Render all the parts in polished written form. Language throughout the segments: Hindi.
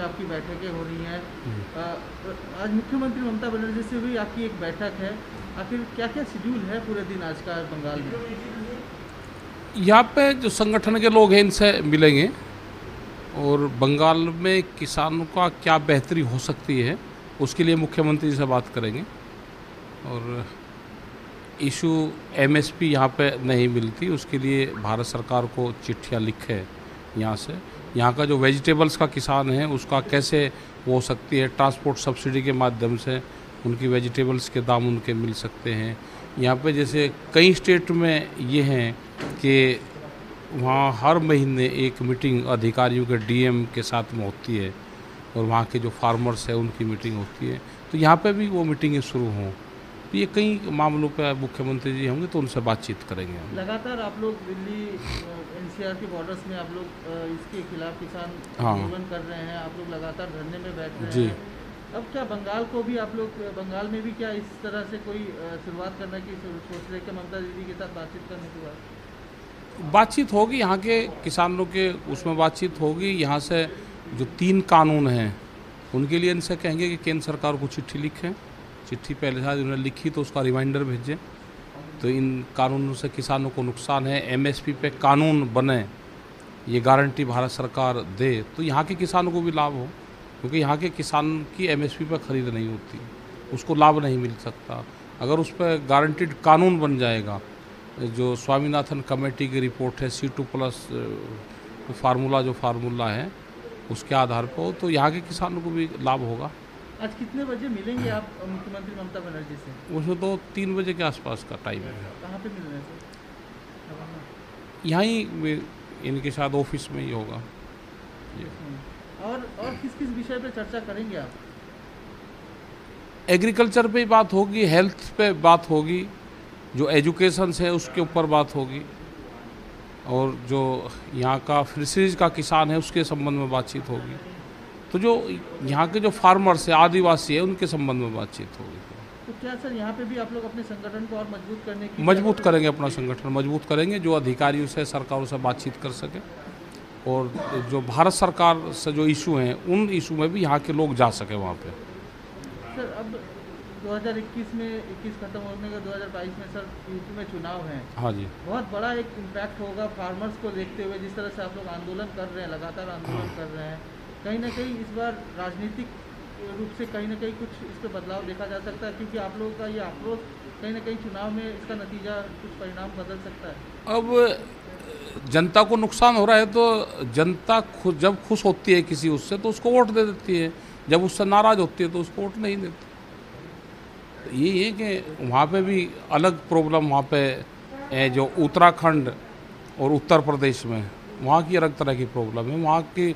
आपकी बैठकें हो रही हैं। आज मुख्यमंत्री ममता बनर्जी से भी आपकी एक बैठक है, आखिर क्या क्या शेड्यूल है पूरे दिन आज का बंगाल में? यहाँ पे जो संगठन के लोग हैं इनसे मिलेंगे और बंगाल में किसानों का क्या बेहतरी हो सकती है उसके लिए मुख्यमंत्री से बात करेंगे। और इशू एमएसपी यहाँ पे नहीं मिलती, उसके लिए भारत सरकार को चिट्ठियाँ लिखे यहाँ से। यहाँ का जो वेजिटेबल्स का किसान है उसका कैसे हो सकती है, ट्रांसपोर्ट सब्सिडी के माध्यम से उनकी वेजिटेबल्स के दाम उनके मिल सकते हैं। यहाँ पे जैसे कई स्टेट में ये हैं कि वहाँ हर महीने एक मीटिंग अधिकारियों के डीएम के साथ में होती है और वहाँ के जो फार्मर्स हैं उनकी मीटिंग होती है, तो यहाँ पे भी वो मीटिंगें शुरू हों। तो ये कई मामलों पे मुख्यमंत्री जी होंगे तो उनसे बातचीत करेंगे हम। लगातार आप लोग दिल्ली एनसीआर के बॉर्डर्स में आप लोग इसके खिलाफ किसान आंदोलन कर रहे हैं, आप लोग लगातार धरने में बैठ रहे हैं। अब क्या बंगाल को भी आप लोग, बंगाल में भी क्या इस तरह से कोई शुरुआत करने की सोच रहे कि ममता दीदी के साथ बातचीत करने के बाद? बातचीत होगी, यहाँ के किसानों के उसमें बातचीत होगी। यहाँ से जो 3 कानून हैं उनके लिए इनसे कहेंगे कि केंद्र सरकार को चिट्ठी लिखें। चिट्ठी पहले शायद उन्होंने लिखी तो उसका रिमाइंडर भेजें। तो इन कानूनों से किसानों को नुकसान है, एमएसपी पे कानून बने, ये गारंटी भारत सरकार दे तो यहाँ के किसानों को भी लाभ हो, क्योंकि यहाँ के किसान की एमएसपी पर ख़रीद नहीं होती, उसको लाभ नहीं मिल सकता। अगर उस पर गारंटीड कानून बन जाएगा, जो स्वामीनाथन कमेटी की रिपोर्ट है C2+ फार्मूला है उसके आधार पर हो, तो यहाँ के किसानों को भी लाभ होगा। आज कितने बजे मिलेंगे आप मुख्यमंत्री ममता बनर्जी से? उसमें तो 3 बजे के आसपास का टाइम है। कहाँ पे मिल रहे हैं सर? यहाँ ही इनके शायद ऑफिस में ही होगा। और किस किस विषय पे चर्चा करेंगे आप? एग्रीकल्चर पे बात होगी, हेल्थ पे बात होगी, जो एजुकेशन है उसके ऊपर बात होगी, और जो यहाँ का फिशरीज का किसान है उसके संबंध में बातचीत होगी। तो जो यहाँ के जो फार्मर्स है, आदिवासी है, उनके संबंध में बातचीत होगी। तो क्या सर यहाँ पे भी आप लोग अपने संगठन को और मजबूत करेंगे, अपना संगठन मजबूत करेंगे, जो अधिकारियों से, सरकारों से बातचीत कर सके, और जो भारत सरकार से जो इशू हैं उन इशू में भी यहाँ के लोग जा सके वहाँ पे। सर अब 2021 में 21 खत्म होने का 2022 में सर यूपी में चुनाव हैं। हाँ जी, बहुत बड़ा एक इम्पैक्ट होगा फार्मर्स को देखते हुए, जिस तरह से आप लोग आंदोलन कर रहे हैं, लगातार आंदोलन कर रहे हैं। कहीं ना कहीं इस बार राजनीतिक रूप से कहीं ना कहीं कुछ इस पर बदलाव देखा जा सकता है, क्योंकि आप लोगों का ये आक्रोश कहीं ना कहीं चुनाव में इसका नतीजा, कुछ परिणाम बदल सकता है। अब जनता को नुकसान हो रहा है तो जनता जब खुश होती है किसी उससे तो उसको वोट दे देती है, जब उससे नाराज़ होती है तो उसको वोट नहीं देती। ये है कि वहाँ पे भी अलग प्रॉब्लम वहाँ पे है, जो उत्तराखंड और उत्तर प्रदेश में वहाँ की अलग तरह की प्रॉब्लम है। वहाँ की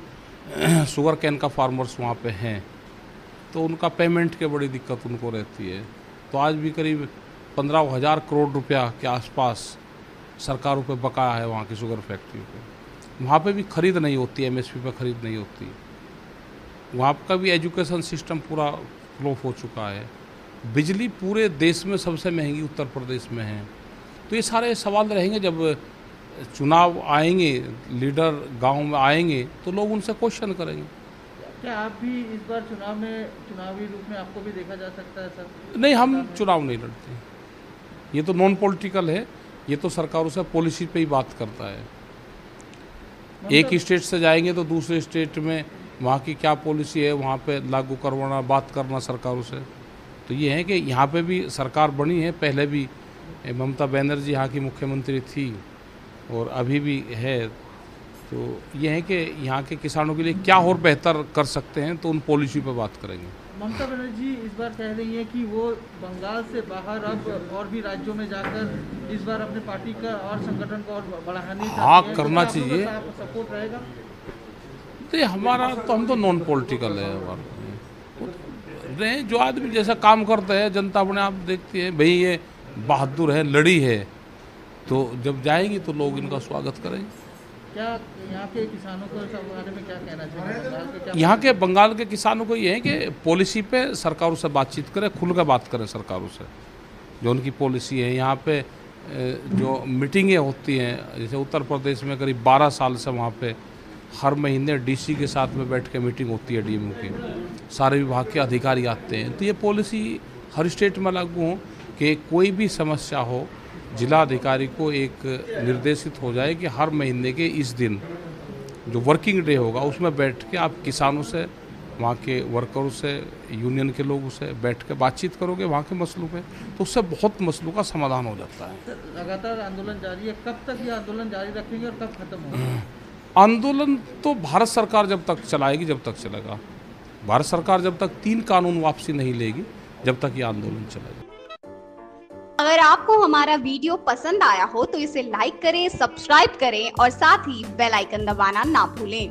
शुगर कैन का फार्मर्स वहाँ पे हैं, तो उनका पेमेंट की बड़ी दिक्कत उनको रहती है। तो आज भी करीब 15,000 करोड़ रुपया के आसपास सरकारों पे बकाया है वहाँ की शुगर फैक्ट्रियों पे। वहाँ पे भी खरीद नहीं होती, एमएसपी पे खरीद नहीं होती। वहाँ का भी एजुकेशन सिस्टम पूरा फ्लॉप हो चुका है। बिजली पूरे देश में सबसे महंगी उत्तर प्रदेश में है। तो ये सारे सवाल रहेंगे, जब चुनाव आएंगे, लीडर गांव में आएंगे तो लोग उनसे क्वेश्चन करेंगे। क्या आप भी इस बार चुनाव में, चुनावी रूप में आपको भी देखा जा सकता है सर? नहीं, हम चुनाव नहीं लड़ते, ये तो नॉन पॉलिटिकल है, ये तो सरकारों से पॉलिसी पे ही बात करता है। एक स्टेट से जाएंगे तो दूसरे स्टेट में वहाँ की क्या पॉलिसी है वहाँ पे लागू करवाना, बात करना सरकारों से। तो ये है कि यहाँ पे भी सरकार बनी है, पहले भी ममता बनर्जी यहाँ की मुख्यमंत्री थी और अभी भी है। तो ये है कि यहाँ के किसानों के लिए क्या और बेहतर कर सकते हैं, तो उन पॉलिसी पे बात करेंगे। ममता बनर्जी इस बार कह रही है कि वो बंगाल से बाहर अब और भी राज्यों में जाकर इस बार अपने पार्टी का और संगठन को और बढ़ाने हाँ, करना चाहिए। सपोर्ट रहेगा? तो हमारा तो, हम तो नॉन पॉलिटिकल है। जो आदमी जैसा काम करता है जनता अपने आप देखती है, भाई ये बहादुर है, लड़ी है, तो जब जाएंगी तो लोग इनका स्वागत करेंगे। क्या यहाँ के किसानों को इस बारे में क्या कहना चाहिए? यहाँ के बंगाल के किसानों को ये है कि पॉलिसी पे सरकारों से बातचीत करें, खुल कर बात करें सरकारों से, जो उनकी पॉलिसी है। यहाँ पे जो मीटिंगें होती हैं, जैसे उत्तर प्रदेश में करीब 12 साल से वहाँ पे हर महीने डीसी के साथ में बैठ के मीटिंग होती है डीएमओ की, सारे विभाग के अधिकारी आते हैं। तो ये पॉलिसी हर स्टेट में लागू हो कि कोई भी समस्या हो जिला अधिकारी को एक निर्देशित हो जाए कि हर महीने के इस दिन जो वर्किंग डे होगा उसमें बैठ के आप किसानों से, वहाँ के वर्करों से, यूनियन के लोगों से बैठ के बातचीत करोगे वहाँ के मसलों पे, तो उससे बहुत मसलों का समाधान हो जाता है। लगातार आंदोलन जारी है, कब तक ये आंदोलन जारी रखेंगे और कब खत्म होगा? आंदोलन तो भारत सरकार जब तक चलाएगी, जब तक चलेगा। भारत सरकार जब तक 3 कानून वापसी नहीं लेगी, जब तक ये आंदोलन चलेगा। अगर आपको हमारा वीडियो पसंद आया हो तो इसे लाइक करें, सब्सक्राइब करें और साथ ही बेल आइकन दबाना ना भूलें।